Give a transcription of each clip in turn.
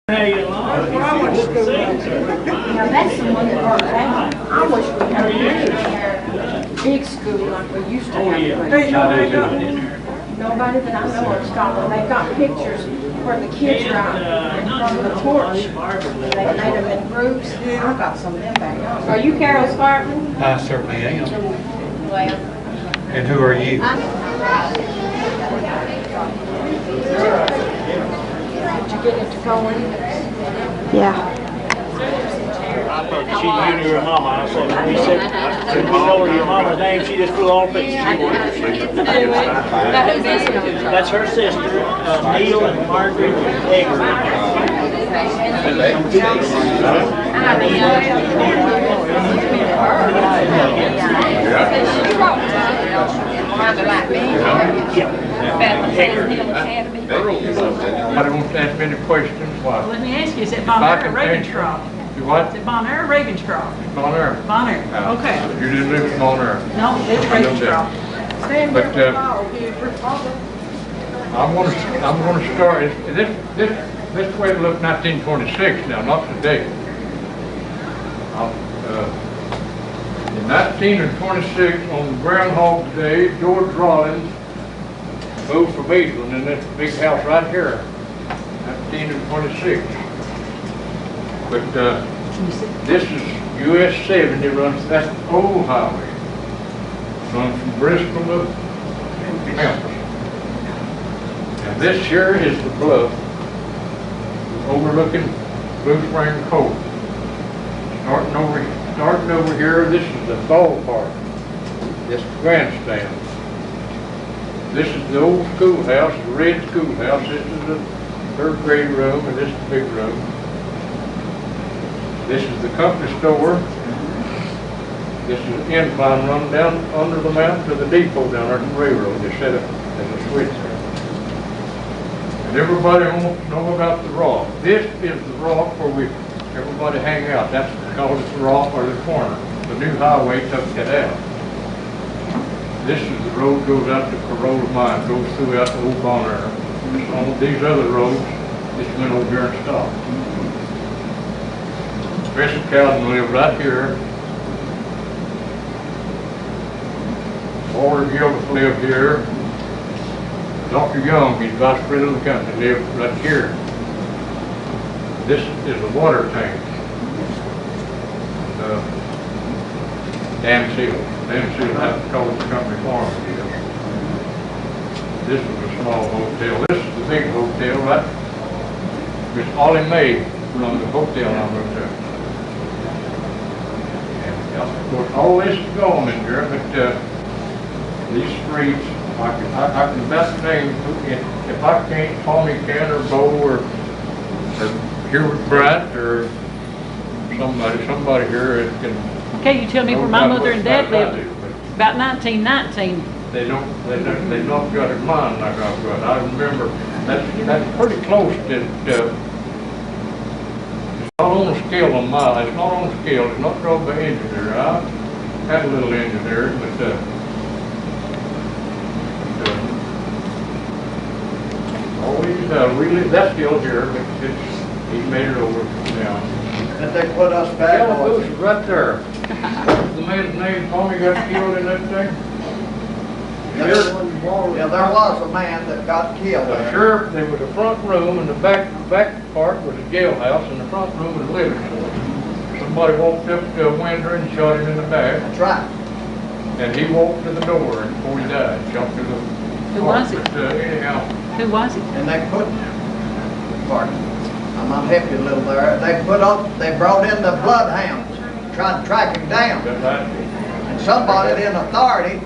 Now that's the one that brought down. I wish we had a big school like we used to have. Nobody that I know of stopped. They've got pictures where the kids are out in front of the porch. They made them in groups. I got some of them back. Are you Carol Spartan? I certainly am. Well. And who are you? Did you get into going? Yeah. I thought she knew your mama. I said, when we said, we told her your mama's name, she just flew all pieces. That's her sister, Neil and Margaret Egger. I don't ask many questions. Why? Let me ask you, is it Bonaire or Ravenscroft? You what? Is it Bonaire or Ravenscroft? Bonaire. Bonaire, okay. You didn't live in Bonaire. No, it's Ravenscroft. But I'm going to start. This way it looked 1926 now, not today. In 1926, on Groundhog Day, George Rollins moved from Eastland in this big house right here, 1926. But this is US 70 runs, that's the old highway. Runs from Bristol to Memphis. And this here is the bluff overlooking Blue Spring Cove. Starting over here, this is the ballpark. This is the grandstand. This is the old schoolhouse, the red schoolhouse. This is the third grade room, and this is the big room. This is the company store. This is an incline run down under the mountain to the depot down there at the railroad. They set up as a switch there. And everybody wants to know about the rock. This is the rock where everybody hang out. That's because it's the rock or the corner. The new highway took that out. This is the road goes out to Corolla Mine, goes throughout the old Bonaire. On these other roads, this went over here and stopped. Chris Cowden lived right here. Walter Gilbert lived here. Dr. Young, he's vice president of the company, lived right here. This is a water tank. Dan Seal, that's called the company farm. This is a small hotel. This is the big hotel, right? Miss Ollie Mae runs the hotel I'm going to. And of course, all this is gone in here, but these streets, I can best name, if I can't, Tommy Can or Bo or Hubert Bright or somebody here that can. Okay, you tell me where my mother and dad lived about 1919. They don't got in mind like I've got. I remember that's pretty close to. It's not on a scale of mile. It's not on a scale. It's not drawn by engineer. I had a little engineer, but. Really, that's still here, but he made it over now. And they put us back Yellow on. Goose is right there. The man's name, Tommy got killed in that thing. Yeah, there was a man that got killed The there. sheriff, there was a front room, and the back part was a jailhouse, and the front room was a living quarters. Somebody walked up to a window and shot him in the back. That's right. And he walked to the door, and before he died, shot through the. Who was it? Anyhow. Who was it? And they put, pardon, I'm not happy a little there. They brought in the bloodhounds, tried to track him down. And somebody in authority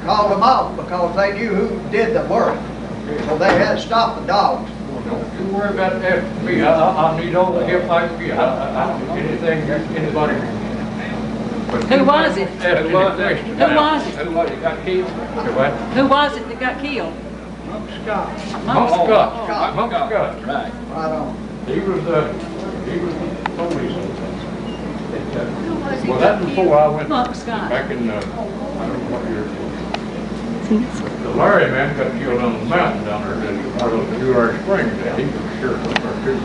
called them off because they knew who did the work. So they had to stop the dogs. Don't you worry about that. Me, I need all the help I can get. Anything, anybody. Who was it? Who was it? Who was it? Who was it? Got killed? Who was it that got killed? Monk Scott. Monk Scott. Right on. He was the police. Well, that's before I went. Monk Scott. Back in I don't know what year. The Larry man got killed on the mountain down there, out of July Springs. He was sheriff up there too.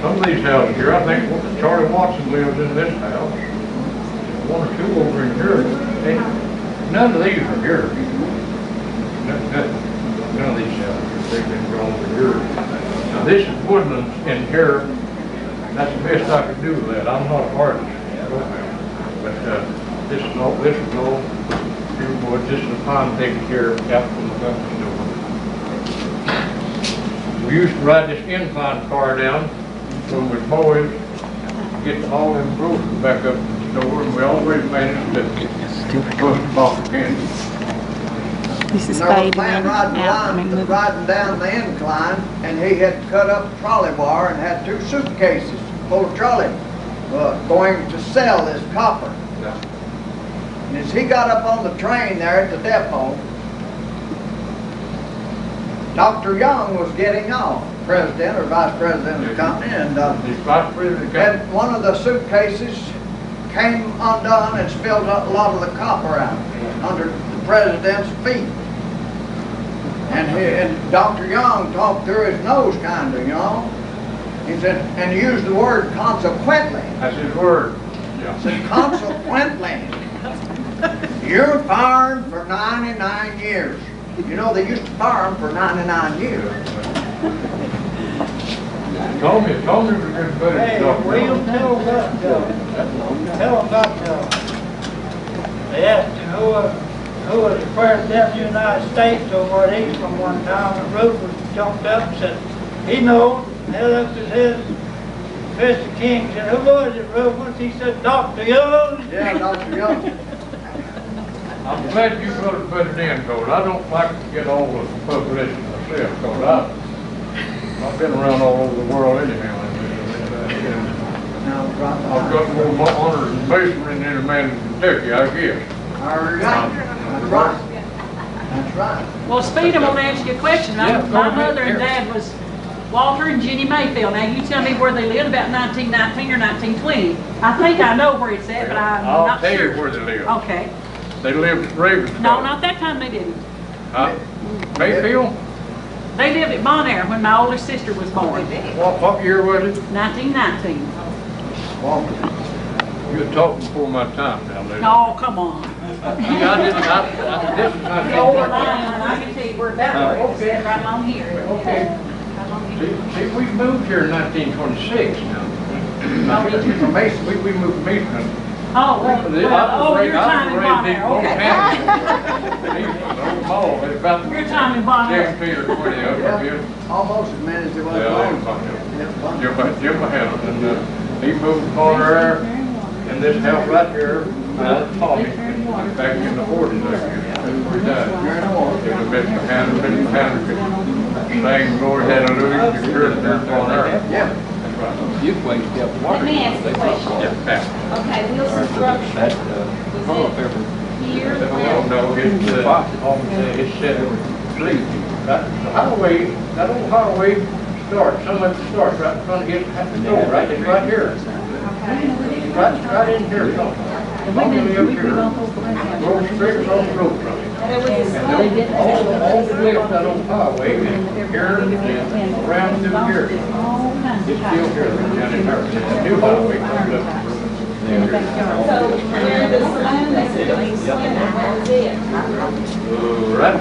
Some of these houses here, I think Charlie Watson lives in this house. One or two over in here. None of these are here. None of these houses, they've been grown for here. Now this is woodlands in here. That's the best I could do with that. I'm not an artist. But this is all pure wood. This is the pine taken care of out from the company door. We used to ride this incline car down when we boys, get all them groceries back up to the store, and we always managed to push the box again. This is There was a fading man riding down the incline, and he had cut up a trolley bar and had 2 suitcases full of trolley going to sell this copper. And as he got up on the train there at the depot, Dr. Young was getting off, president or vice president of the company, and one of the suitcases came undone and spilled a lot of the copper out under the president's feet. And Dr. Young talked through his nose kind of, you know. He said, and used the word consequently. That's his word. Yeah. He said, consequently, you're fired for 99 years. You know, they used to fire him for 99 years. Told me was a good buddy. Hey, William, tell them about, they asked him who was the president of the United States over at East from one time, and Rufus jumped up and said, he knows, held up his head. Mr. King said, who was it, Rufus? He said, Dr. Young. Yeah, Dr. Young. I'm glad you put it in, Code. I don't like to get all the publicity myself, Code. I've been around all over the world anyhow. I've got more honors and basement than any man in Kentucky, I guess. All right. That's right. That's right. Well, Speed, I'm gonna ask you a question. Yeah, My go mother ahead. and dad was Walter and Jenny Mayfield. Now, you tell me where they lived, about 1919 or 1920. I think I know where it's at, but I'm I'll not tell sure. you where they live. Okay. They lived at Ravenscroft. No, not that time they didn't. Mayfield? They lived at Bonaire when my older sister was born. What year was it? 1919. You were talking before my time down there. Oh, come on. This is not. The older line, I can tell you where that was, right along here. Okay. Right along here. See, we moved here in 1926 now. From Mason, we moved from Mason. Oh, your time in Bonaire, okay. Your time in Bonaire. 17 or 20 of them here. Almost as many as there was. Jim Mahana, and he moved Bonaire, and this house right here, Tommy, back in the 40s there, before he died. It was Mr. Mahana, sang Glory Hallelujah, you heard it there in Bonaire. Yeah. You waste up water. Let me ask you a question. Okay, Wilson Structure was it here? No, it's set fleet. That old highway starts, some of it starts right in front of his store, right here. Right in here, normally up here. Road straight across the road from it. And all the way up that old highway, and here and around through here. It's still here, down in there. The new highway comes up. So where the saloon, they said there was a saloon, where was it? Right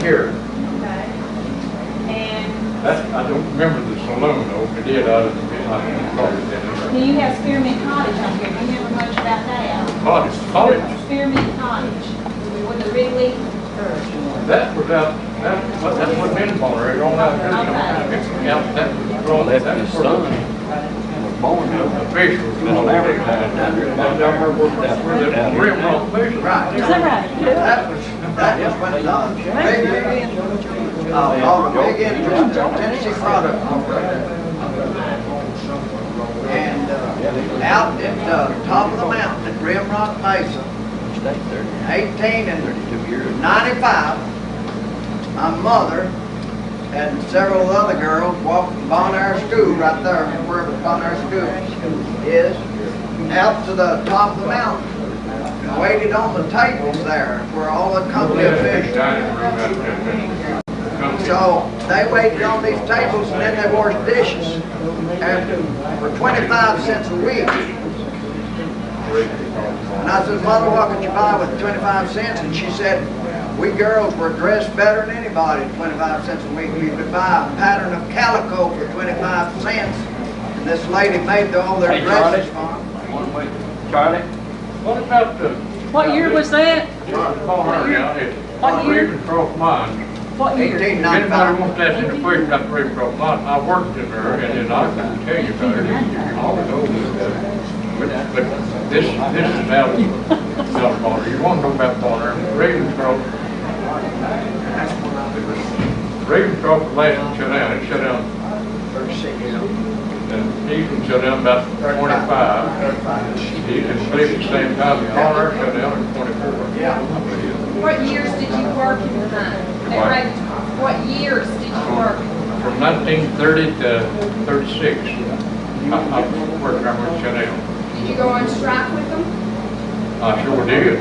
here. Okay. And I don't remember the saloon though. If it did, I can call it that. do you have Spearmint Cottage on here? Do you remember much about that? Cottage. Spearmint Cottage, with the Wrigley. That was out, that's what been on there, on out there. Out that was wrong, that was for the fish was down there. Down there where the rim rock fish. Right. Is that right? That was when all the big interest in Tennessee product corporation. And out at the top of the mountain at Rim Rock Mesa, 1895, my mother and several other girls walked from Bonaire School right there, where Bonaire School is, out to the top of the mountain. And waited on the tables there where all the company officials. So they waited on these tables and then they washed dishes for 25 cents a week. And I said, Mother, what could you buy with 25 cents? And she said, we girls were dressed better than anybody at 25 cents a week. We could buy a pattern of calico for 25 cents. And this lady made all their dresses for them. Charlie? What about the... What year was that? What year? What year? Ravencroft Mines. What year? Anybody 1895. wants to ask any question about Ravencroft Mines, I worked in there, and then I can tell you about it. All the old stuff. But this is out of Baltimore. You want to know about Baltimore? Ravencroft. Ravencroft last one shut down. It shut down 36. and Eaton shut down about 25. Eaton split at the same time. Baltimore shut down at 24. Yeah. What years did you work in the mine? At Ravenscroft? What years did you work? From 1930 to 36. I worked there when it shut down. Did you go on strike with them? I sure did.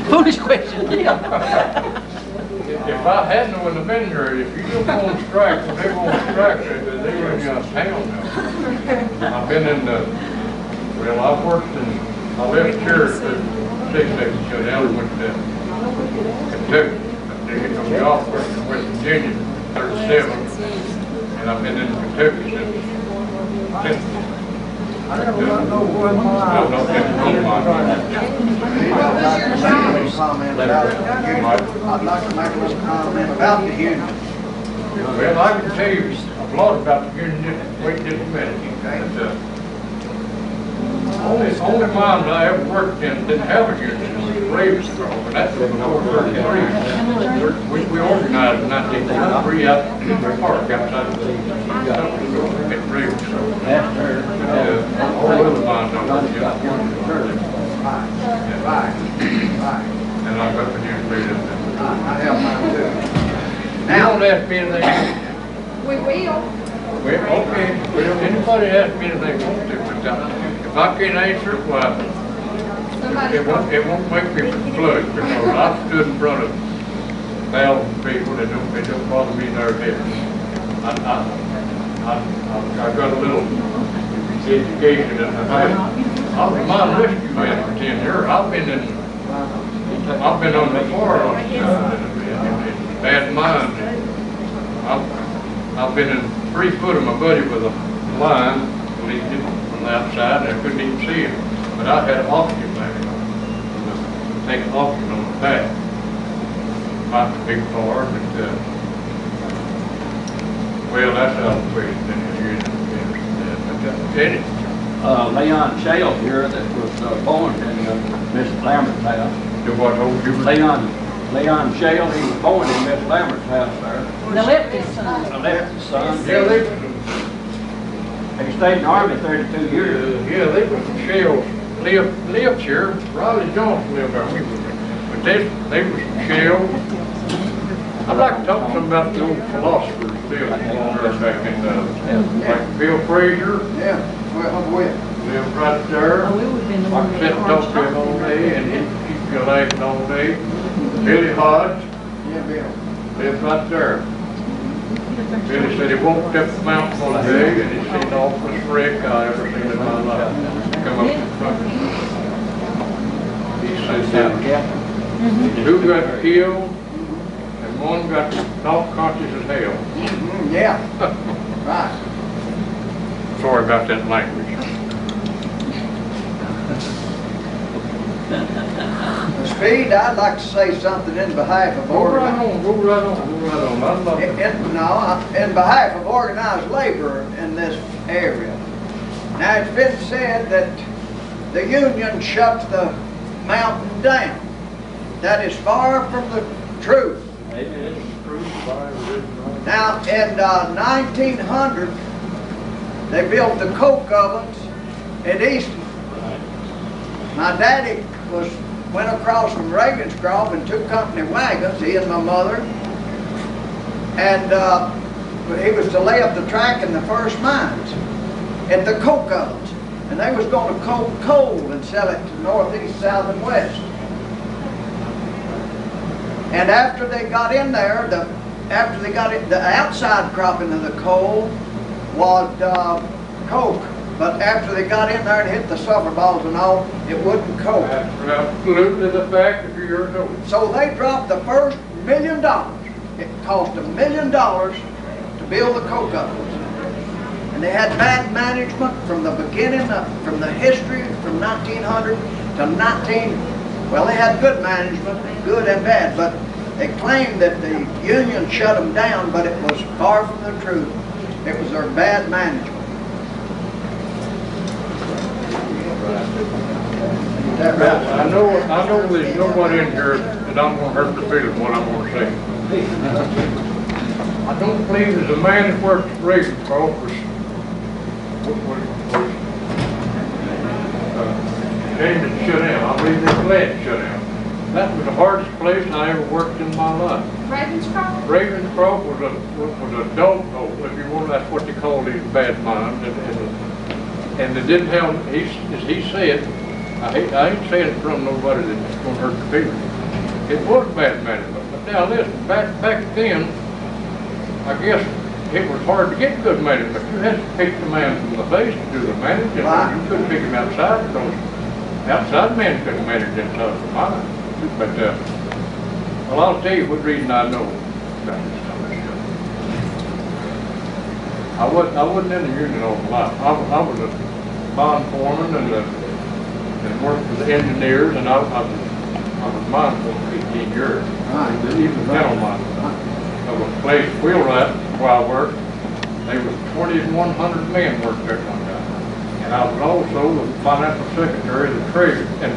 Foolish question. If I hadn't have been there, if you don't go on strike, when they go on strike, they run you out of town now. I've been in the, well, I've worked in, I left church for 6 days, shut down and went to Kentucky. They get on the off work in West Virginia, 37, and I've been in Kentucky since. I never want to know where my No, no, What was your job? Comment about the union. I'd like to make a little comment about the union. Well, I can tell you a lot about the union, wait just a minute. Only mines I ever worked in didn't have a union, it was Ravenscroft, and that's before 33. We organized in 1933 out in the park outside of the at Ravenscroft. All the other mines I worked in. Right. And I got the newspaper. I have mine too. You don't ask me anything. We will. Well, okay, well, anybody ask me anything they want to, but if I can't answer it, well, it won't make me flush, because I stood in front of thousands of people that don't bother me in their head. I got a little education in my head. I was a mine rescue man for 10 years. I've been on the far side in bad mines. I've been in 3 foot of my buddy with a line leading from the outside, and I couldn't even see him. But I had an oxygen bag on. Taking oxygen on the back. Not the big car, but well, that's out of the question. Leon Shale here that was born in Miss Lambert's house. Do what, old you? Leon Shale, he was born in Miss Lambert's house there. The Lipton's son. Alexis' son. Yeah, He stayed in the Army 32 years. yeah, they were from Shell. Lived here. Riley Johnson lived there. But they were from Shell. I'd like to talk to them about the old philosophers lived on there back in like Bill Frazier. Yeah, well, Lived right there. Oh, it would've been the I one could that sit and talk to him all day and he'd keep you laughing all day. Billy Hodge yeah, Bill. lived right there. Billy said he walked up the mountain one day and he seen the awfulest wreck I ever seen in my life. Come up in front of him. He said, two got killed and one got knocked conscious as hell. Yeah, right. Sorry about that language. Speed, I'd like to say something in behalf of Go right organized. on, go right on, go right on. I'd love to. In behalf of organized labor in this area. Now, it's been said that the union shuts the mountain down. That is far from the truth. Now, in 1900, they built the coke ovens at Easton. My daddy went across from Ravenscroft in 2 company wagons, he and my mother, and he was to lay up the track in the first mines at the coke ovens, and they was going to coke coal and sell it to northeast, south, and west. And after they got in there, the after they got it, the outside cropping of the coal was coke. But after they got in there and hit the sulfur balls and all, it wasn't coke. That's absolutely the fact if you're told. So they dropped the first $1 million. It cost $1 million to build the coke ovens. And they had bad management from the beginning, from the history, from 1900 to well, they had good management, good and bad, but they claimed that the union shut them down, but it was far from the truth. It was their bad management. I know there's nobody in here that I'm gonna hurt the feelings what I'm gonna say. I don't believe there's a man that works at Ravenscroft named it shut down. I believe they're glad it shut down. That was the hardest place I ever worked in my life. Ravenscroft? Ravenscroft was a dog hole, if you want. That's what they call these bad mines, and they didn't have. As he said, I ain't saying it from nobody that's going to hurt the feelings. It was bad management. But now listen, back then, I guess it was hard to get good management. You had to pick the man from the face to do the managing. Right. You couldn't pick him outside because outside men couldn't manage inside the mine. But well, I'll tell you what reason I know about this stuff. I wasn't in the union all my life. I was a bond foreman and worked for the engineers, and I was mine for 15 years. Even metal mine. There was a place wheelwright where I worked. There was 2,100 men worked there one time. And I was also the financial secretary of the treasury. And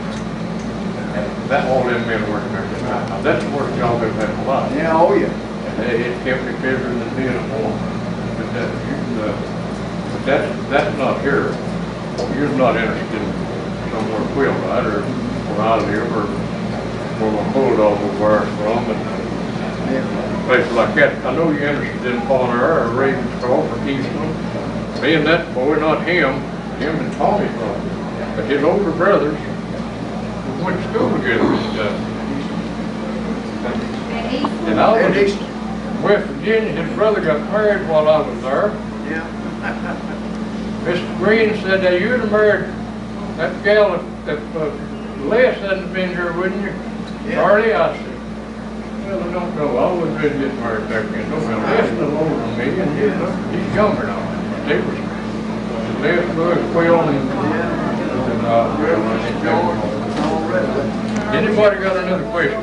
that all them men working there. Now, that's the worst job I've ever had in my life. Yeah, oh yeah. And it kept me busier than being a foreman. But that's not here. You're not interested in somewhere wheelwright or where I live or where my bulldog will wear from and places like that. I know you're interested in Bonner or Ravenscroft or Eastland. Being that boy, not him and Tommy probably. But his older brothers went to school together and I was in West Virginia. His brother got married while I was there. Yeah. Mr. Green said, "Now you'd have married that gal if Les hadn't been here, wouldn't you?" Yeah. Charlie, I said, "Well, I don't know. I wouldn't really get married back then. No, well, Les is a little older than me, and he's younger now. They was Les, Louis, Quill, and anybody got another question?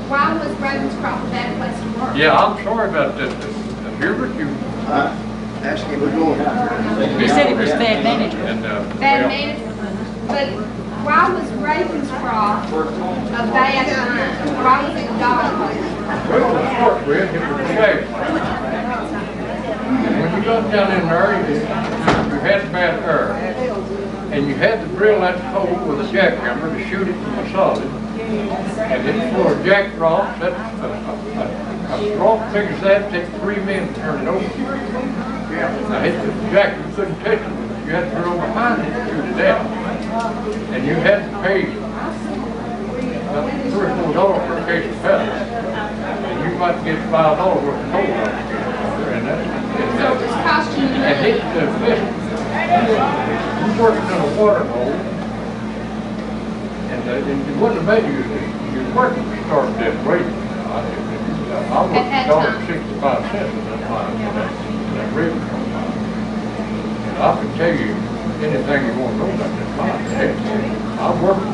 Why was Ravenscroft a bad place to work? Yeah, I'm sorry about that. Hubert, you. Ask him to go. He said it was bad management. And, Bad well, management. But why was Ravenscroft a bad mine? Why was it a dog hole? Well, to start with, it was a shaft. When you got down in there, you had bad air. And you had to drill that hole with a jackhammer to shoot it from the solid. And then for a jack rock, a rock big as that, take 3 men to turn it over. Now, hit the jack, you couldn't touch it. You had to drill behind it to shoot it out. And you had to pay about $3 or $4 for a case of pellets. And you might get $5 worth of coal out of it. And So it was costing you and money. hit the fish. You worked in a water hole. And you wouldn't have made you working to start that rate. I worked $1.65 in that mine, in that river. And I can tell you anything you want to know about that mine. I worked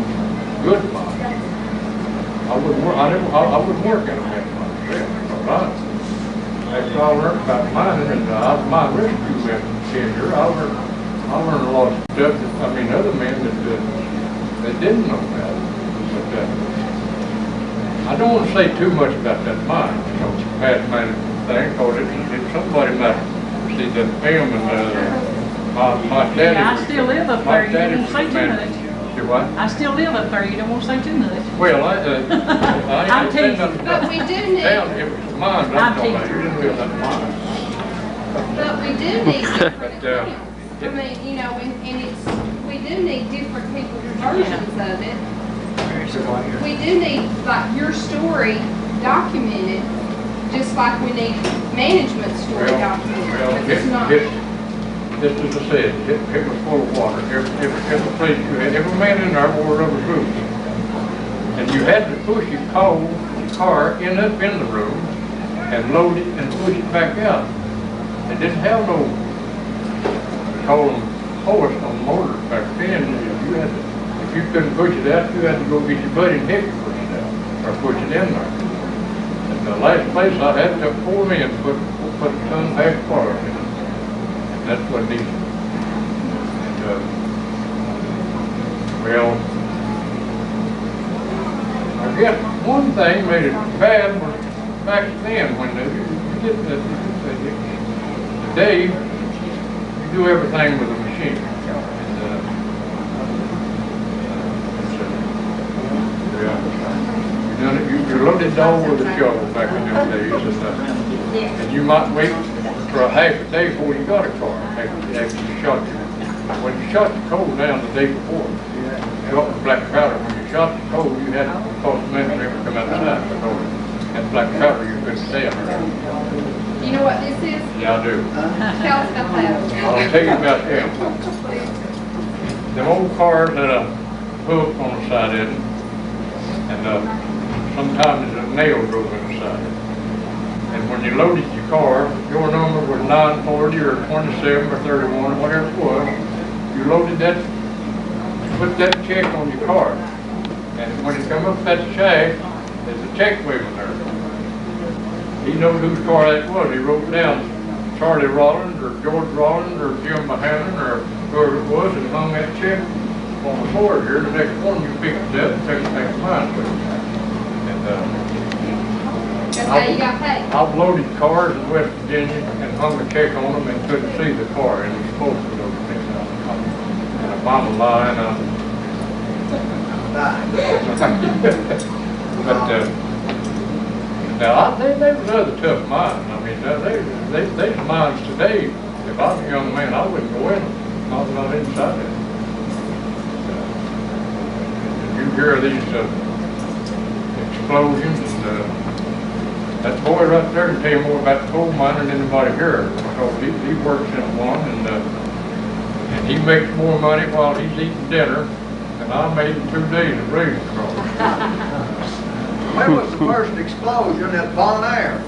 good mine. I wouldn't work in a bad mine myself. After I learned about mining and I was mine rescue man here, I learned a lot of stuff that, other men that didn't know about. But I don't want to say too much about that mine, past management thing, because if somebody might see that film and my daddy. Yeah, I still live up there, you don't say too much. Do what? I still live up there, you don't want to say too much. Well, I I'm ain't saying teasing. nothing But we do need, down, it was mine, I'm that's all that, teasing. you didn't live that mine. but we do need different But, accounts. I mean, you know, and we do need different people's versions of it. We do need, like, your story documented just like we need management story documents. But it's not. Just as I said, it was full of water. Every place you had, every man in there wore rubber boots. And you had to push your car in the room and load it and push it back out. They didn't have no, we call them hoist on motors back then. If you couldn't push it out, you had to go get your buddy and help you push it out, or push it in there. And the last place I had to 4 men put a ton half car in it. And that's what these, well, I guess one thing made it bad was back then when today you do everything with a machine. You loaded dog with a shovel back in those days, and you might wait for a half a day before you got a car after you shot it. When you shot the coal down the day before, you got the black powder. When you shot the coal, you had to cause the man to come outside because that black powder you couldn't stay under. You know what this is? Yeah, I do. Tell us about that. I'll tell you about them. Them old cars had a hook on the side of it, and sometimes there's a nail drove in the side. And when you loaded your car, your number was 940 or 27 or 31 or whatever it was, you loaded that, put that check on your car. And when you come up that shaft, there's a check waving there. He knows whose car that was. He wrote down Charlie Rollins or George Rollins or Jim Mahanan or whoever it was and hung that check on the board here. The next one you picked it up and took it back to mine with you. That's how you got paid. I've loaded cars in West Virginia and hung a check on them and couldn't see the car and was supposed to load it. And if I'm lying, but now they was other tough mines. I mean, there's mines today. If I was a young man, I wouldn't go in them. Not inside it. You hear these explosions. That boy right there can tell you more about coal mining than anybody here. Because he works in one and he makes more money while he's eating dinner than I made in 2 days of raising crops. When was the first explosion at Bon Air?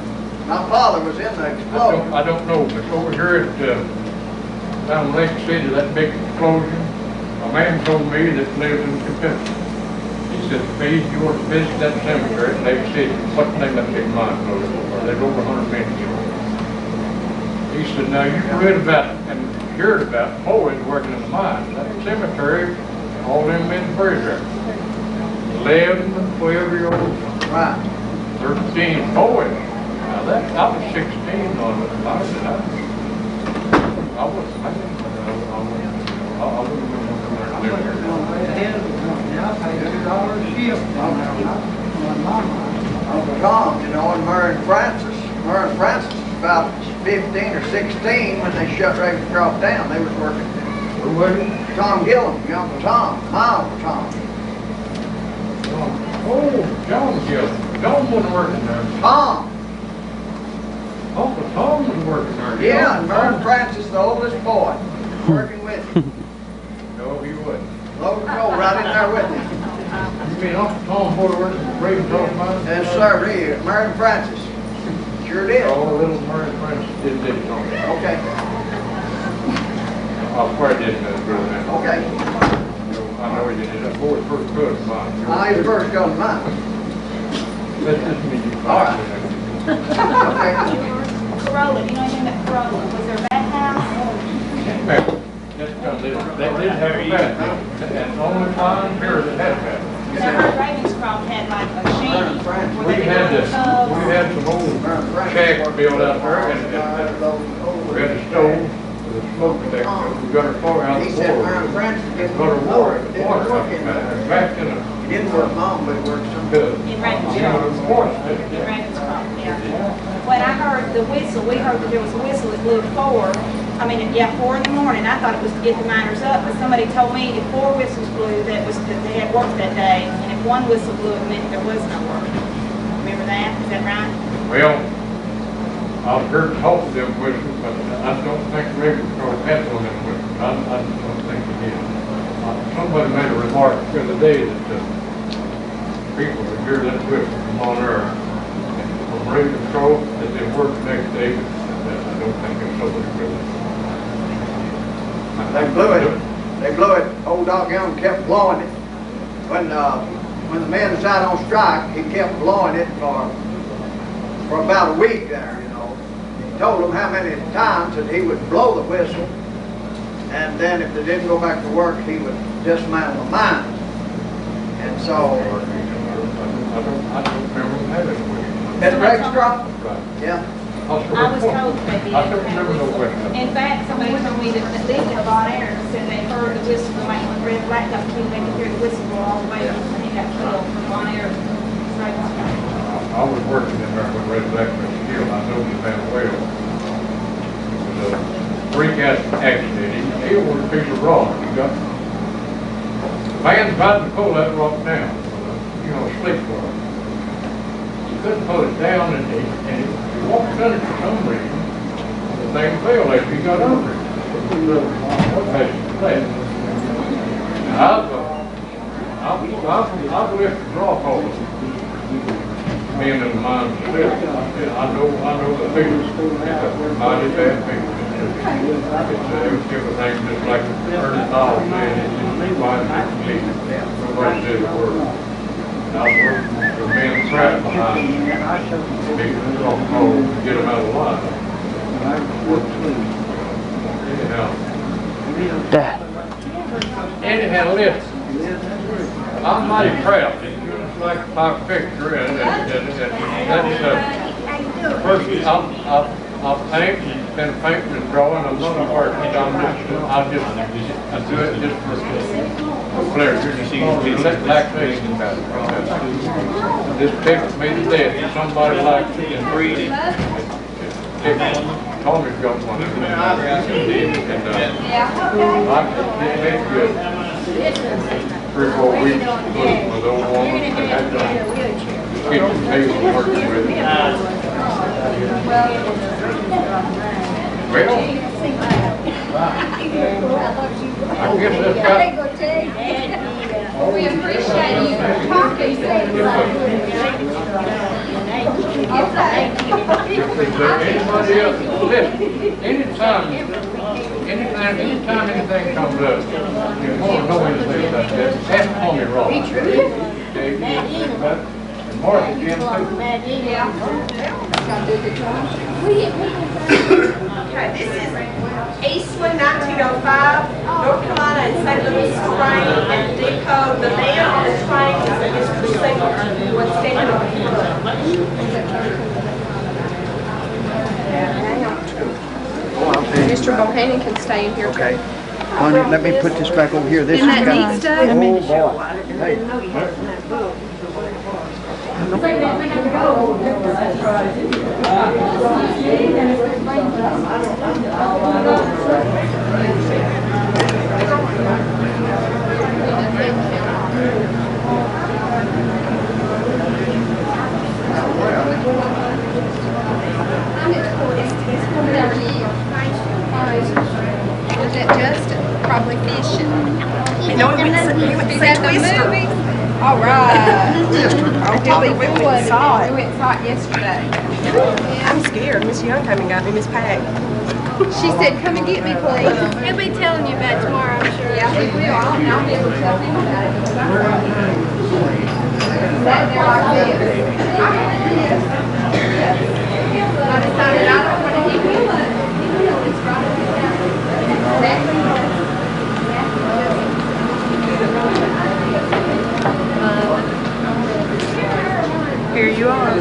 My father was in the explosion. I don't know, but over here at down in Lake City, that big explosion, a man told me that lives in Kentucky. He said, "Please, you want to visit that cemetery at Lake City? What the name of that big mine was over? There's over 100 men killed." He said, "Now you read about and heard about boys working in the mine. That cemetery, all them men buried there. 11 and 12-year-olds, Right. 13 boys. Now that I was 16 on the fire. I wasn't thinking, I wouldn't have been there. Uncle Tom, you know, and Murray and Francis. Murray and Francis was about 15 or 16 when they shut Ravenscroft down. They was working. Who was it? Tom Gillum, your Uncle Tom, my Uncle Tom. Oh, John Gill. John wasn't working there. Tom. Uncle Tom was working there. Yeah, and Murray and Francis, the oldest boy, working with him. No, he wasn't. Logan Cole right in there with him. You mean Uncle Tom boy working at Ravenscroft mine? Yes, sir, he is. Murray and Francis. Sure did. Oh, little Murray Francis did it on that. Okay, I swear I didn't know, brother. okay. I know he did. That boy first cousin mine. I was first going to mine. That's just me. All right. Okay. Corolla, you know anything about Corolla? Was there a bad house? That's because they didn't have a bathroom. And only time here that had a bathroom. I heard Ravenscroft had like a shanty where We they had could this, put tubs. we had some old shack built out there and we had a stove with a smoke detector. We got our fire out He the said door. Murray and Francis didn't Got our work. water, It didn't water work coming in back, back in a, It didn't work long, but it worked some. good. In You know, Ravenscroft. the water In stick. Ravenscroft, yeah. When I heard the whistle, we heard that there was a whistle that blew at 4 in the morning. I thought it was to get the miners up, but somebody told me if 4 whistles blew, that was that they had work that day, and if 1 whistle blew, it meant there was no work. Remember that? Is that right? Well, I've heard talk of them whistles, but I don't think Ray Patrol had one of them whistles. I don't think he did. Somebody made a remark the other day that people that hear that whistle from on earth, from Ray Patrol, that they work the next day, that I don't think it's somebody really. They blew it. They blew it. Old Doc Young kept blowing it. When the men was out on strike, he kept blowing it for about a week there, you know. He told them how many times that he would blow the whistle, and then if they didn't go back to work, he would dismantle the mine. And so... I don't remember having a whistle. At Rexstraw? Right. Yeah. I was told they did. I don't remember no whistle. In fact, somebody told me that they lived in Bon Air said they heard the whistle, the man with red black got killed, they could hear the whistle go all the way up, and he got killed from Bon Air. I was working in there when Red Black was killed. I know the man well. It was a freak accident. He was a piece of rock. He got the man tried to pull that rock down, sleep rock. He couldn't pull it down, and he walked under it for some reason. The thing fell after he got under it. I've left the draw hole. Men in the mine I know the people. It's a mighty bad people. It's everything just like the early thought, man. It's just why nobody says a word. And I've worked with men trapped behind big draw hole to get them out of line. Anyhow, listen. I'm mighty proud. It's like my picture, and that's first I'll paint, been painting and drawing. I'm not an artist. I do it just for pleasure. Relaxation about it. This ticks me to death. If somebody likes it and read it, Tommy's got one of them. And it's good. 3 or 4 weeks with old woman that had the kitchen table working with me. Well, I guess that's got... We appreciate you talking. Is there anybody else? Listen, anytime anything comes up, you want to know anything about this, ask Tommy Rollins. And Mark again too. Okay, this is Eastland 1905, North Carolina and St. Louis Spring and Depot. The man on the train is Mr. Singer, what's standing on the front. Mr. Bohannon can stay in here. Okay. Honey, let me put this back over here. This Isn't is that neat stuff? Oh, boy. Hey. Was that Justin? Probably fishing. You know, he went to Is see that the Twister. movie? All right. We went and saw it. We went and saw it yesterday. I'm scared. Miss Young came and got me, Miss Pack. She said, come and get me, please. He'll be telling you about tomorrow, I'm sure. Yeah, he will. I'll be able to tell him about it. Sat there like this. I decided I don't want to eat it. Here you are.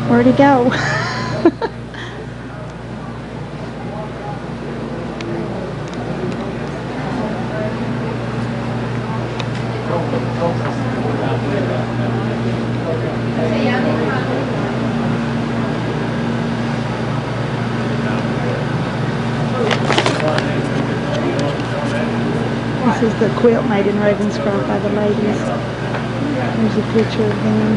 Where'd he go? was the quilt made in Ravenscroft by the ladies. There's a picture of them.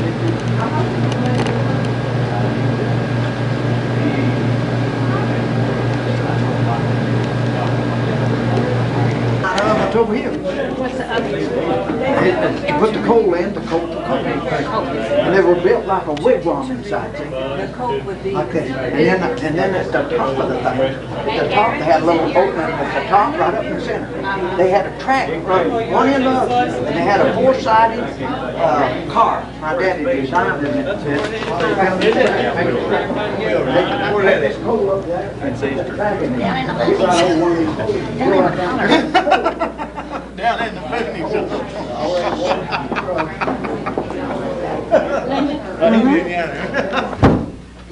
It's over here. What's the other? You put the coal in to coat the coal. And they were built like a wigwam inside, see? The coat would be. Like this. And then at the top of the thing, at the top, they had a little opening at the top, right up in the center. They had a track running one end of it, and they had a four-sided car. My daddy designed it. They poured this coal up there. Down in the hoodies. Down in the hoodies.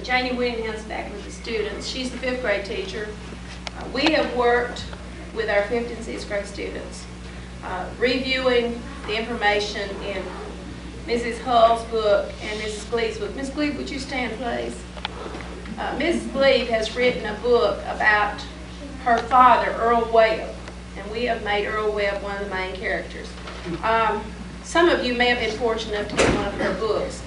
Janie Whittingham's back with the students. She's the 5th grade teacher. We have worked with our 5th and 6th grade students, reviewing the information in Mrs. Hull's book and Mrs. Glee's book. Ms. Glee, would you stand, please? Mrs. Glee has written a book about her father, Earl Webb, and we have made Earl Webb one of the main characters. Some of you may have been fortunate enough to get one of her books.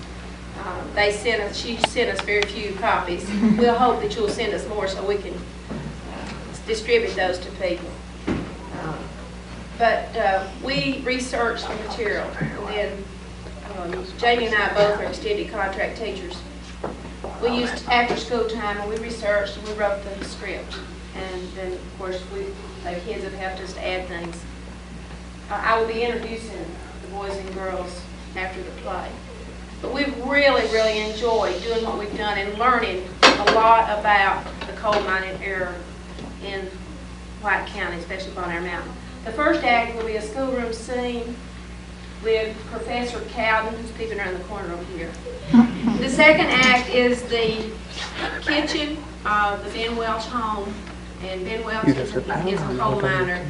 She sent us very few copies. We'll hope that you'll send us more so we can distribute those to people. But we researched the material, and then Jamie and I both are extended contract teachers. We used after school time, and we researched and we wrote the script. And then, of course, the kids have helped us to add things. I will be introducing the boys and girls after the play. But we've really, really enjoyed doing what we've done and learning a lot about the coal mining era in White County, especially Bonner Mountain. The first act will be a schoolroom scene with Professor Cowden, who's peeping around the corner over here. The second act is the kitchen of the Ben Welch home. And Ben Welch is a coal miner,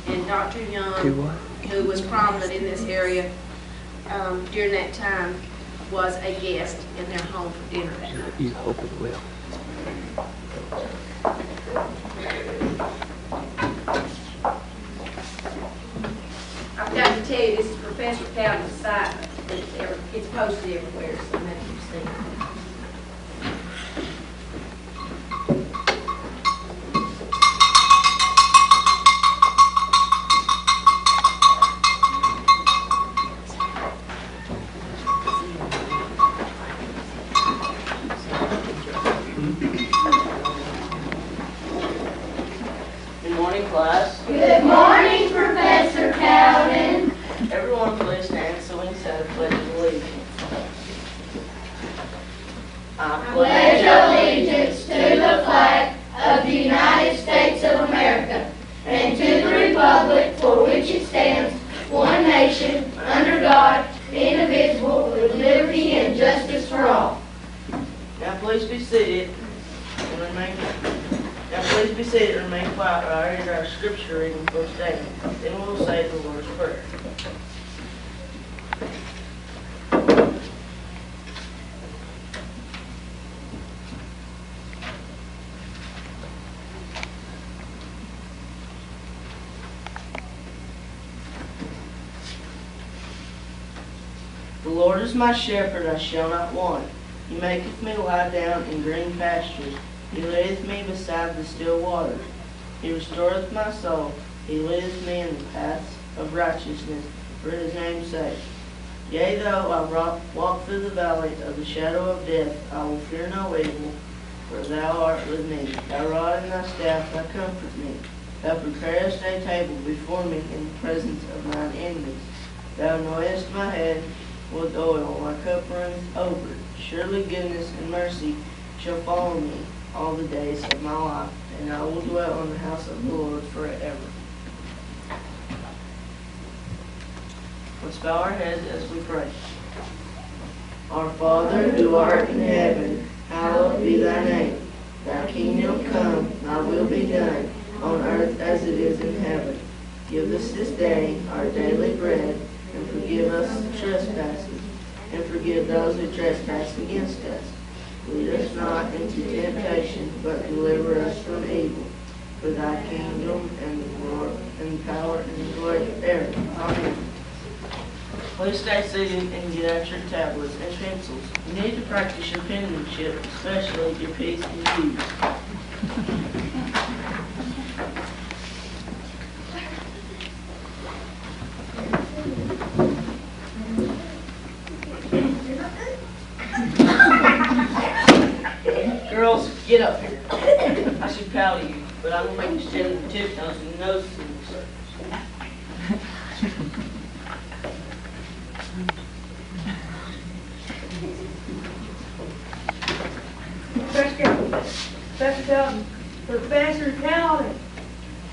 and Dr. Young, who was prominent in this area during that time, was a guest in their home for dinner that night. You hope it will. I forgot to tell you, this is Professor Cowden's site. It's posted everywhere, so maybe you've seen it. Good morning, class. Good morning, Professor Cowden. Everyone please stand so we can say the Pledge of Allegiance. I Pledge allegiance to the flag of the United States of America and to the republic for which it stands, one nation, under God, indivisible, with liberty and justice for all. Now please be seated and remain. Now please be seated and remain quiet while I read our scripture reading for today. Then we will say the Lord's Prayer. The Lord is my shepherd, I shall not want. He maketh me lie down in green pastures. He leadeth me beside the still waters. He restoreth my soul. He leadeth me in the paths of righteousness for his name's sake. Yea, though I walk through the valley of the shadow of death, I will fear no evil, for thou art with me. Thy rod and thy staff, thou comfort me. Thou preparest a table before me in the presence of mine enemies. Thou anointest my head with oil, my cup runneth over. Surely goodness and mercy shall follow me all the days of my life, and I will dwell in the house of the Lord forever. Let's bow our heads as we pray. Our Father, who art in heaven, hallowed be thy name. Thy kingdom come, thy will be done, on earth as it is in heaven. Give us this day our daily bread, and forgive us trespasses, and forgive those who trespass against us. Lead us not into temptation, but deliver us from evil. for thy kingdom and the glory and power and the glory forever. Amen. Please stay seated and get out your tablets and pencils. You need to practice your penmanship, especially your P's and Q's. Girls, get up here. I should proud of you, but I'm gonna make you stand on your tiptoes and your noses in the circles. Professor Calvin,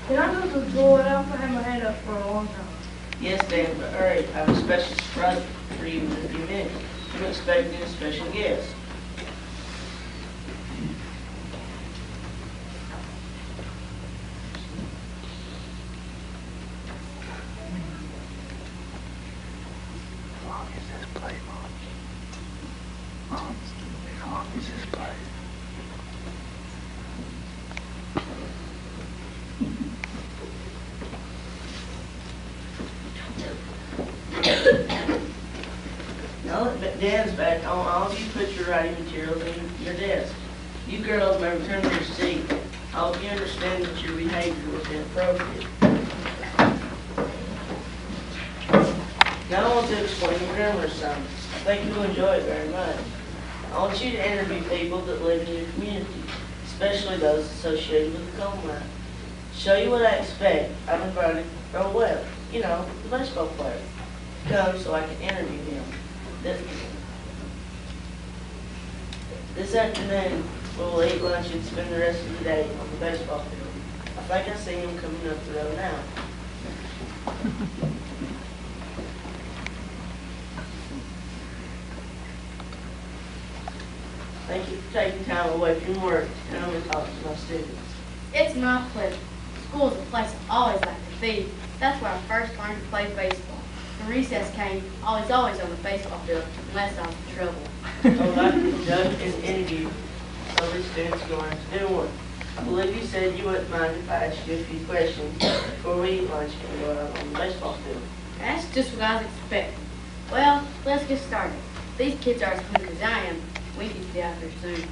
can I go to the door? I've had my hand up for a long time. Yes, Dan, but hurry. I have a special surprise for you in a few minutes. I'm expecting a special guest. Now that Dan's back, I want all of you to put your writing materials in your desk. You girls may return to your seat. I hope you understand that your behavior was inappropriate. Now I want to explain the grammar assignments. I think you'll enjoy it very much. I want you to interview people that live in your community, especially those associated with the coal mine. To show you what I expect, I've invited Roll Webb, you know, the baseball player, to come so I can interview him. This afternoon, we will eat lunch and spend the rest of the day on the baseball field. I think I see him coming up the road now. Thank you for taking time away from work to come and talk to my students. It's my pleasure. School's a place I always like to be. That's where I first learned to play baseball. When recess came, I was always on the baseball field, unless I was in trouble. I would like to conduct an interview so these students are going to do one. I believe you said you wouldn't mind if I asked you a few questions before we eat lunch and go out on the baseball field. That's just what I was expecting. Well, let's get started. These kids are as hungry as I am. We need to get out there soon.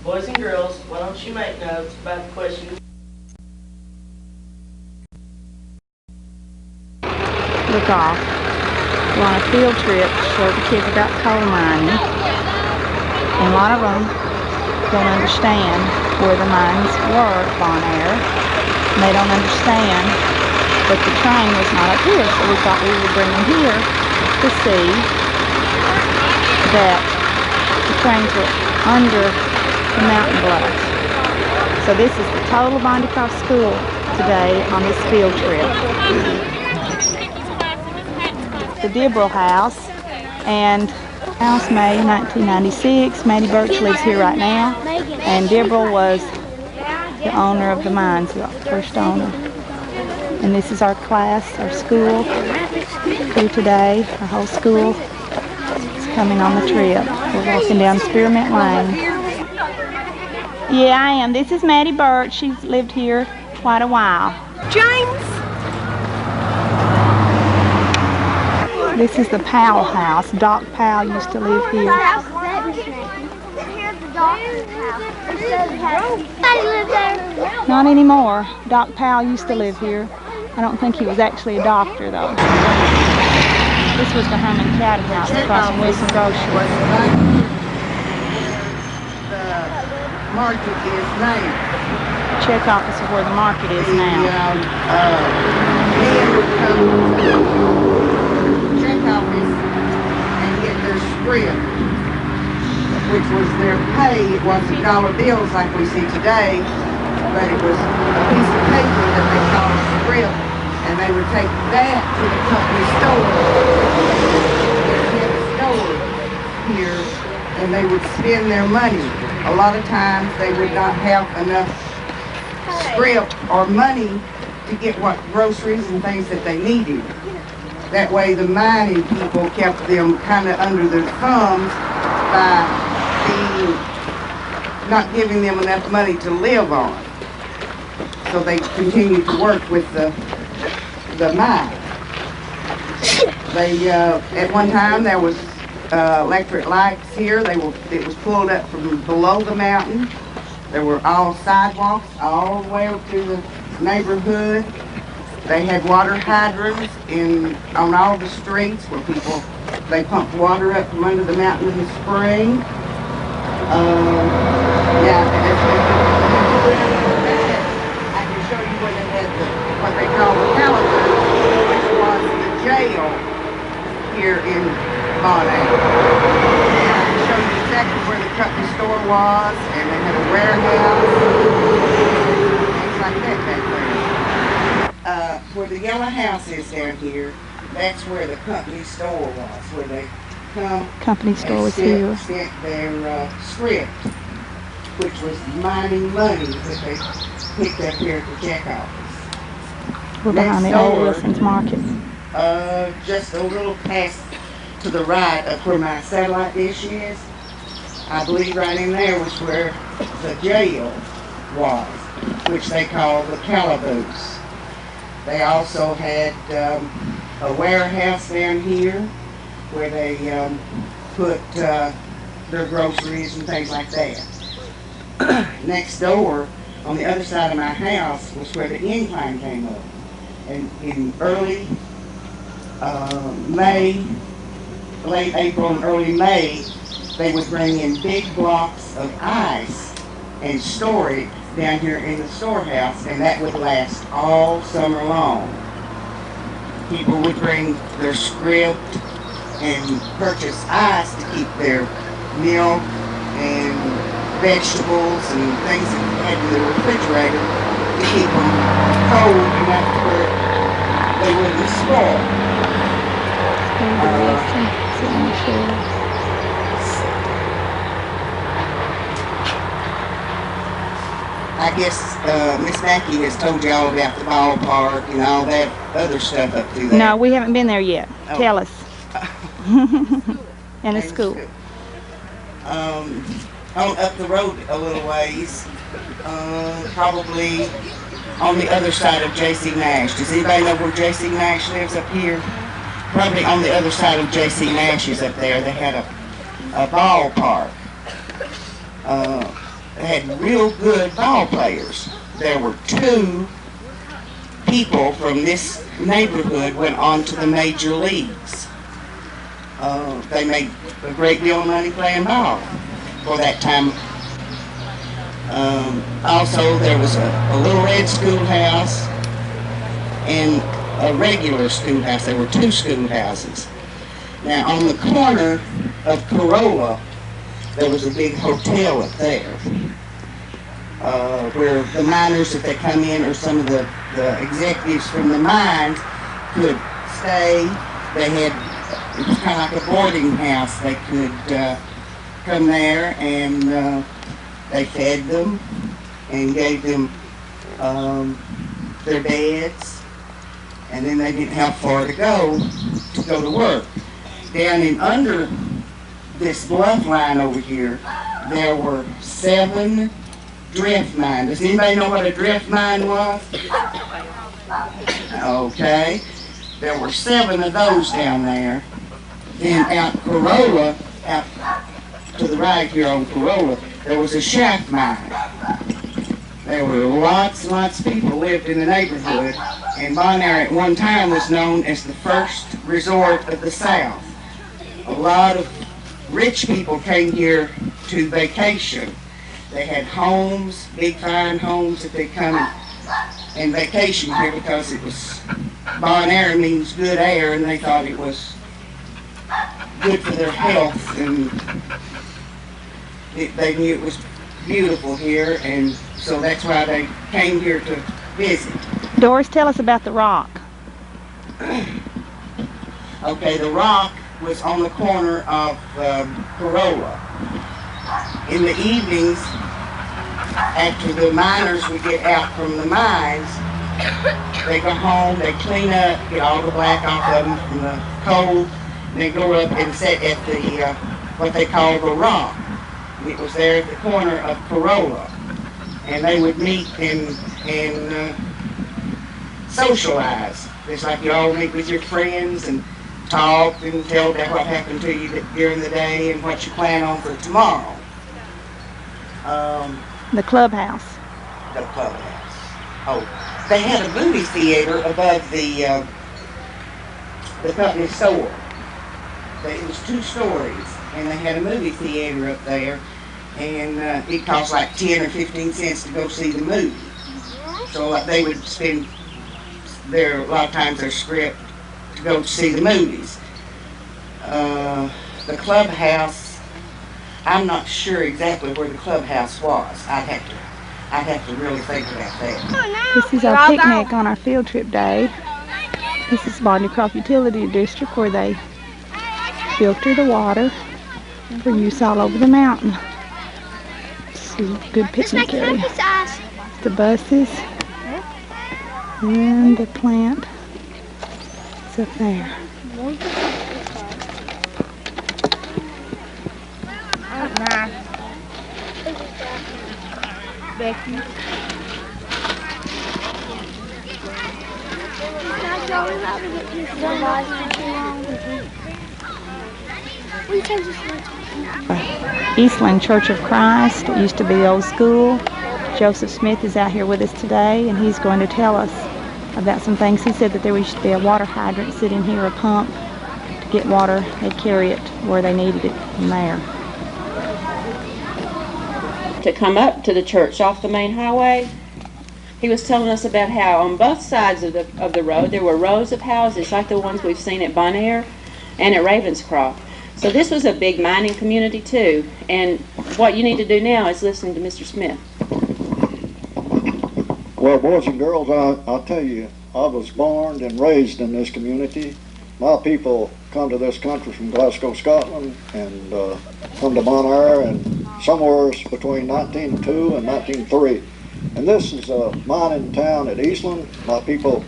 Boys and girls, why don't you make notes about the questions? Look off. We're on a field trip to show the kids about coal mining. And a lot of them don't understand where the mines were at Bon Air. And they don't understand that the train was not up here. So we thought we would bring them here to see that the trains were under the mountain bluffs. So this is the total Bondi Cross School today on this field trip. The Dibble House, and house May 1996. Maddie Birch lives here right now, and Dibble was the owner of the mines, the first owner. And this is our class, our school here today. Our whole school is coming on the trip. We're walking down Spearmint Lane. Yeah, I am. This is Maddie Birch. She's lived here quite a while. James! This is the Powell house. Doc Powell used to live here. Here's the doctor's house. Somebody lived there. Not anymore. Doc Powell used to live here. I don't think he was actually a doctor though. This was the Herman Caddy house across from Wilson Grocery. The market is now. Check office is where the market is now. Men would come to the check office and get their script, which was their pay. It wasn't dollar bills like we see today, but it was a piece of paper that they called a script, and they would take that to the company store. They had a store here, and they would spend their money. A lot of times they would not have enough script or money to get what groceries and things that they needed. That way the mining people kept them kind of under their thumbs by not giving them enough money to live on. so they continued to work with the mine. They, at one time, there was electric lights here. It was pulled up from below the mountain. There were all sidewalks all the way up to the neighborhood. They had water hydrants on all the streets where they pumped water up from under the mountain in the spring. Yeah, I can show you where they had what they call the calendar, which was the jail here in Bonnet. I can show you exactly where the company store was, and they had a warehouse, things like that back there. Where the yellow house is down here, that's where the company store was, where they come Company store was here. sent their script, which was mining money that they picked up here at the check office. We're behind the old Wilson's Market. Just a little past to the right of where my satellite dish is. I believe right in there was where the jail was, which they call the calaboose. They also had a warehouse down here where they put their groceries and things like that. Next door, on the other side of my house, was where the incline came up. And in early May, late April and early May, they would bring in big blocks of ice and store it down here in the storehouse, and that would last all summer long. People would bring their script and purchase ice to keep their milk and vegetables and things that they had in the refrigerator to keep them cold enough to where they wouldn't spoil. I guess Miss Mackey has told you all about the ballpark and all that other stuff up through there. No, we haven't been there yet. Oh. Tell us. And the school. Up the road a little ways, probably on the other side of J.C. Nash. Does anybody know where J.C. Nash lives up here? Probably on the other side of J.C. Nash's up there. They had a ballpark. They had real good ball players. There were 2 people from this neighborhood went on to the major leagues. They made a great deal of money playing ball for that time. Also, there was a little red schoolhouse and a regular schoolhouse. There were 2 schoolhouses. Now, on the corner of Corolla, there was a big hotel up there where the miners, if they come in, or some of the executives from the mines could stay. They had, it was kind of like a boarding house. They could come there and they fed them and gave them their beds, and then they didn't have far to go to work. Down in under this bluff line over here, there were 7 drift mines. Does anybody know what a drift mine was? Okay. There were 7 of those down there. Then out Corolla, out to the right here on Corolla, there was a shaft mine. There were lots and lots of people lived in the neighborhood, and Bon Air at one time was known as the first resort of the South. A lot of rich people came here to vacation. They had homes, big fine homes that they come and vacation here because it was, Bon Air means good air, and they thought it was good for their health, and they knew it was beautiful here, and so that's why they came here to visit. Doris, tell us about the rock. Okay, the rock was on the corner of Corolla. In the evenings, after the miners would get out from the mines, they go home, they clean up, get all the black off of them from the coal, and they go up and sit at the, what they call the rock. It was there at the corner of Corolla. and they would meet and socialize. It's like you all meet with your friends and talk and tell them what happened to you during the day and what you plan on for tomorrow. The clubhouse. The clubhouse. Oh, they had a movie theater above the company store. It was 2 stories, and they had a movie theater up there, and it cost like 10 or 15 cents to go see the movie. So like they would spend a lot of times their script to go see the movies. The clubhouse, I'm not sure exactly where the clubhouse was. I'd have to really think about that. This is our picnic on our field trip day. This is Bondy Croft Utility District where they filter the water for use all over the mountain. It's a good picnic area. The buses and the plant is up there. Becky. Eastland Church of Christ. It used to be old school. Joseph Smith is out here with us today, and he's going to tell us about some things. He said that there used to be a water hydrant sitting here, a pump to get water. They'd carry it where they needed it from there. To come up to the church off the main highway, he was telling us about how on both sides of the road there were rows of houses like the ones we've seen at Bonaire and at Ravenscroft. So this was a big mining community too, and what you need to do now is listen to Mr. Smith. Well, boys and girls, I'll tell you, I was born and raised in this community. My people come to this country from Glasgow, Scotland, and come to Bonaire and somewhere between 1902 and 1903. And this is a mining town at Eastland. My people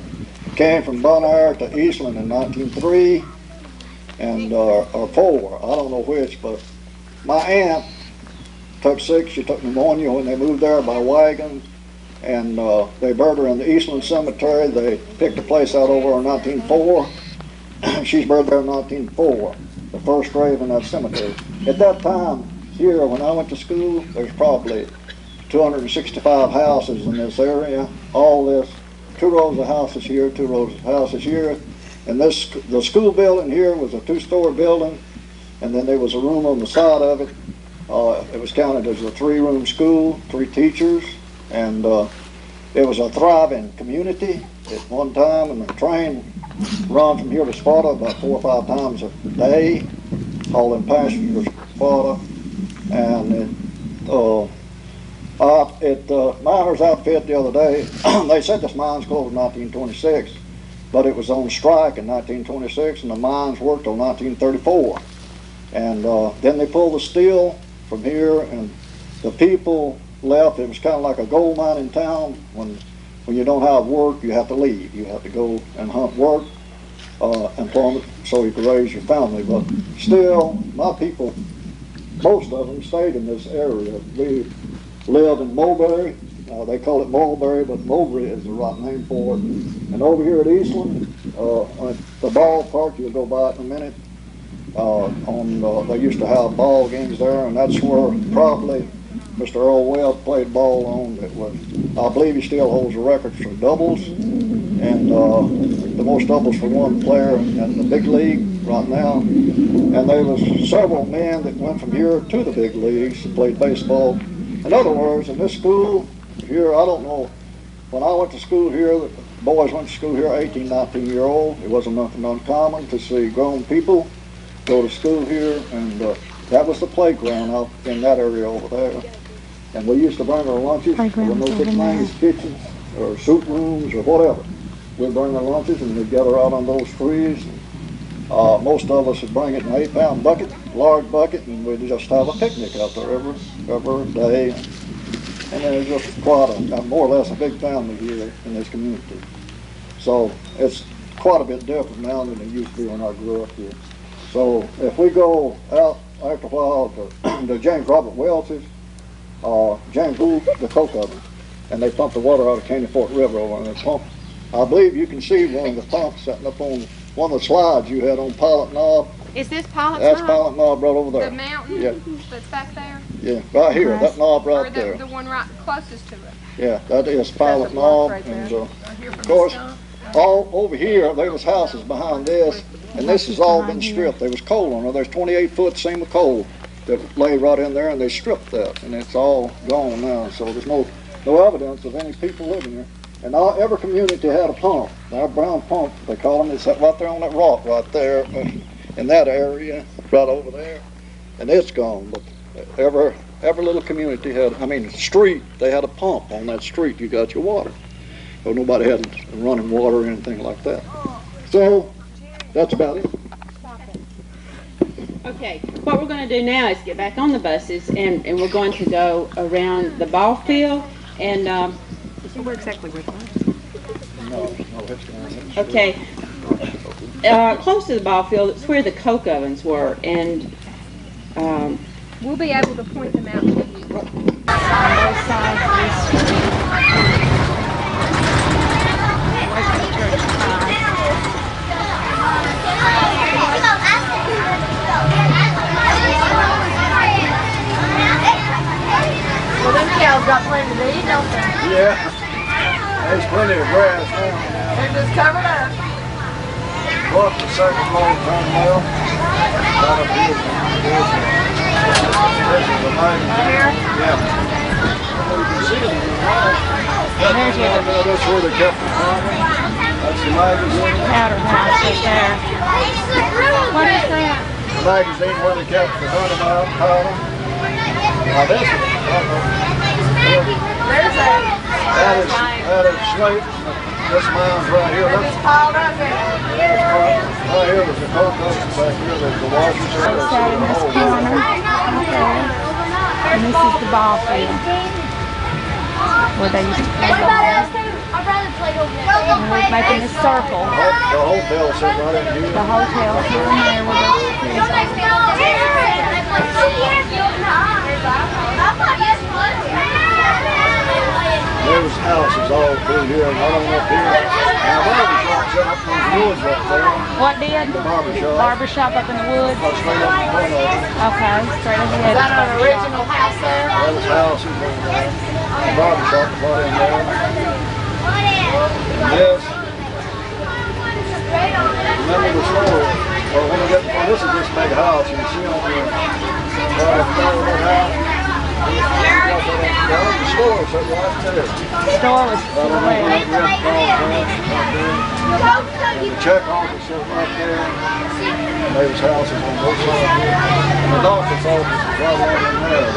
came from Bonaire to Eastland in 1903 and or 4. I don't know which, but my aunt took sick. She took pneumonia when they moved there by wagon, and they buried her in the Eastland Cemetery. They picked a place out over in 1904. She's buried there in 1904, the first grave in that cemetery. At that time, here, when I went to school, there's probably 265 houses in this area. All this, 2 rows of houses here, 2 rows of houses here. And the school building here was a 2-story building, and then there was a room on the side of it. It was counted as a 3-room school, 3 teachers, and it was a thriving community at one time, and the train run from here to Sparta about 4 or 5 times a day, hauling passengers to Sparta. And Miners Outfit the other day, they said this mine's closed in 1926, but it was on strike in 1926, and the mines worked till 1934. And then they pulled the steel from here, and the people left. It was kind of like a gold mining town. When you don't have work, you have to leave. You have to go and hunt work, employment, so you can raise your family. But still, my people, most of them stayed in this area. We lived in Mulberry. They call it Mulberry, but Mulberry is the right name for it. And over here at Eastland, at the ballpark, you'll go by it in a minute. They used to have ball games there, and that's where probably Mr. Earl Webb played ball on. It was, I believe he still holds the record for doubles, and the most doubles for one player in the big league right now. And there was several men that went from here to the big leagues and played baseball. In other words, in this school here, I don't know, when I went to school here, the boys went to school here 18, 19-year-old. It wasn't nothing uncommon to see grown people go to school here, and that was the playground out in that area over there. And we used to bring our lunches. There were no such things, kitchens or soup rooms or whatever. We'd bring our lunches and we'd gather out on those trees. Most of us would bring it in an 8-pound bucket, large bucket, and we'd just have a picnic out there every day. And then it was just quite a more or less a big family here in this community. So it's quite a bit different now than it used to be when I grew up here. So if we go out after a while to James Robert Wells's, James Gould, the coke oven, and they pump the water out of Canyon Fork River over, and they pump. I believe you can see one of the pumps setting up on one of the slides you had on Pilot Knob. Is this Pilot That's Knob? Pilot Knob right over there. The mountain Yeah. that's back there? Yeah, right here, that knob Or right there. the one right closest to it? Yeah, that is Pilot Knob, and of course, all over here, there was houses behind this, and this has all been stripped. There was coal on it. There's 28-foot seam of coal that lay right in there, and they stripped that, and it's all gone now. So there's no evidence of any people living here. And every community had a pump. Our brown pump, they call them, it's right there on that rock right there, in that area, right over there, and it's gone. But every little community had, street, they had a pump on that street. You got your water. So nobody had running water or anything like that. So that's about it. Okay, what we're going to do now is get back on the buses, and we're going to go around the ball field, and Where exactly where the bus? okay, close to the ball field, it's where the coke ovens were, and We'll be able to point them out to you. On both sides of this street. Away from the church side. Well, them cows got plenty to eat, don't they? Yeah, there's plenty of grass now. They're just covered up. Go up the second long turn well. Right up here. This is the main. Here? Yeah. You can see it. There's where the That's where they kept the farming. That's the magazine. powder house right there. What is that? The magazine where they kept the hunting out powder. Now this is, There's that is slate. This mine's right here. That's piled up there. right here. There's a coke oven back here. There's the washer. It's out in this corner. Okay. And this is the ball field where they used to play over there. I'd rather play over there. And we're making this circle. The hotel sitting right in here. The hotel's here and there where There's houses all through here and right on up here. Now, barbershop's up in those woods right there. What did? The barbershop. Barbershop up in the woods? That's straight up in front of it. Okay, straight ahead. Is that an original house there? There's houses in there. The barbershop's right in there. And this. Remember the store? Well, when we get, this is this big house. You can see on the right up there of that house. The store, so right there. The store was to the west. The check office is right there. And there's houses on both sides. And the doctor's office is right around in there.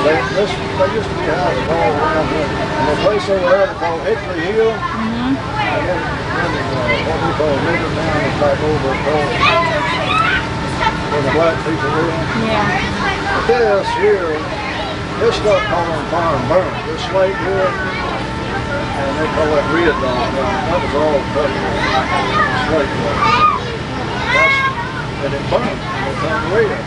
They used to be houses all around here. And the place over there they call Hickory Hill. And then what we call Nigger Town is back over across where the black people live. Yeah. But this here, this stuff caught on fire and burned. This slate here, and they call that red dog. That was all cut slate. And it burned. It turned red.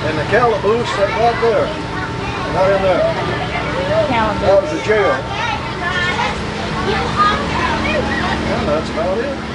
And the calaboose sat right there. Right in there. Calaboose. That was the jail. And that's about it.